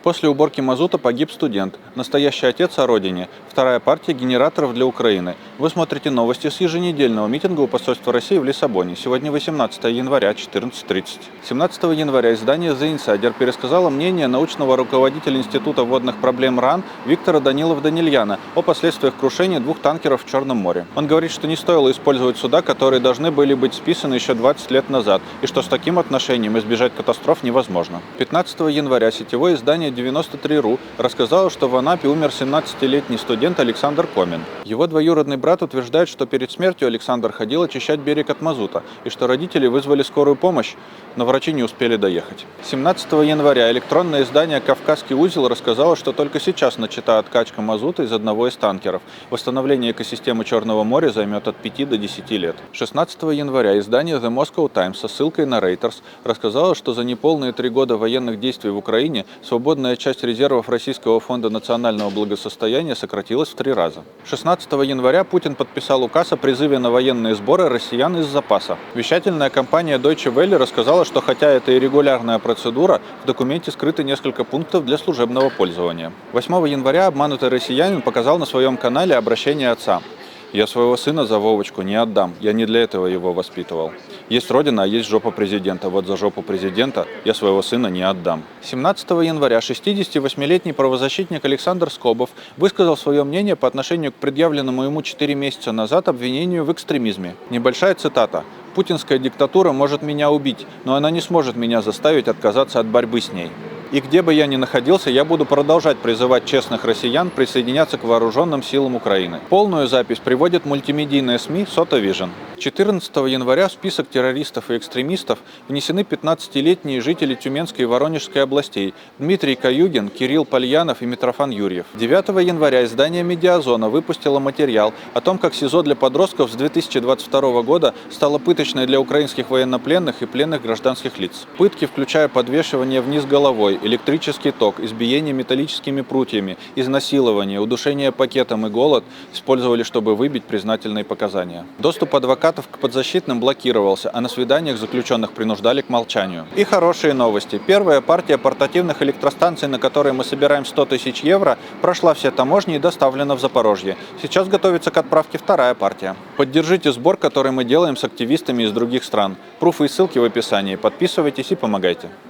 После уборки мазута погиб студент. Настоящий отец о родине. Вторая партия генераторов для Украины. Вы смотрите новости с еженедельного митинга у посольства России в Лиссабоне. Сегодня 18 января, 14:30. 17 января издание The Insider пересказало мнение научного руководителя Института водных проблем РАН Виктора Данилова-Данильяна о последствиях крушения двух танкеров в Черном море. Он говорит, что не стоило использовать суда, которые должны были быть списаны еще 20 лет назад, и что с таким отношением избежать катастроф невозможно. 15 января сетевое издание 93.ru рассказала, что в Анапе умер 17-летний студент Александр Комин. Его двоюродный брат утверждает, что перед смертью Александр ходил очищать берег от мазута, и что родители вызвали скорую помощь, но врачи не успели доехать. 17 января электронное издание «Кавказский узел» рассказало, что только сейчас начата откачка мазута из одного из танкеров. Восстановление экосистемы Черного моря займет от 5 до 10 лет. 16 января издание The Moscow Times со ссылкой на Reuters рассказало, что за неполные 3 года военных действий в Украине свободная часть резервов Российского фонда национального благосостояния сократилась в 3 раза. 16 января Путин подписал указ о призыве на военные сборы россиян из запаса. Вещательная компания Deutsche Welle рассказала, что хотя это и регулярная процедура, в документе скрыты несколько пунктов для служебного пользования. 8 января обманутый россиянин показал на своем канале обращение отца. «Я своего сына за Вовочку не отдам, я не для этого его воспитывал. Есть родина, а есть жопа президента. Вот за жопу президента я своего сына не отдам». 17 января 68-летний правозащитник Александр Скобов высказал свое мнение по отношению к предъявленному ему 4 месяца назад обвинению в экстремизме. Небольшая цитата. «Путинская диктатура может меня убить, но она не сможет меня заставить отказаться от борьбы с ней. И где бы я ни находился, я буду продолжать призывать честных россиян присоединяться к вооруженным силам Украины». Полную запись приводит мультимедийная СМИ Сота Вижн. 14 января в список террористов и экстремистов внесены 15-летние жители Тюменской и Воронежской областей Дмитрий Каюгин, Кирилл Пальянов и Митрофан Юрьев. 9 января издание «Медиазона» выпустило материал о том, как СИЗО для подростков с 2022 года стало пыточной для украинских военнопленных и пленных гражданских лиц. Пытки, включая подвешивание вниз головой, электрический ток, избиение металлическими прутьями, изнасилование, удушение пакетом и голод использовали, чтобы выбить признательные показания. Доступ адвокатов к подзащитным блокировался, а на свиданиях заключенных принуждали к молчанию. И хорошие новости. Первая партия портативных электростанций, на которые мы собираем 100 тысяч евро, прошла все таможни и доставлена в Запорожье. Сейчас готовится к отправке вторая партия. Поддержите сбор, который мы делаем с активистами из других стран. Пруфы и ссылки в описании. Подписывайтесь и помогайте.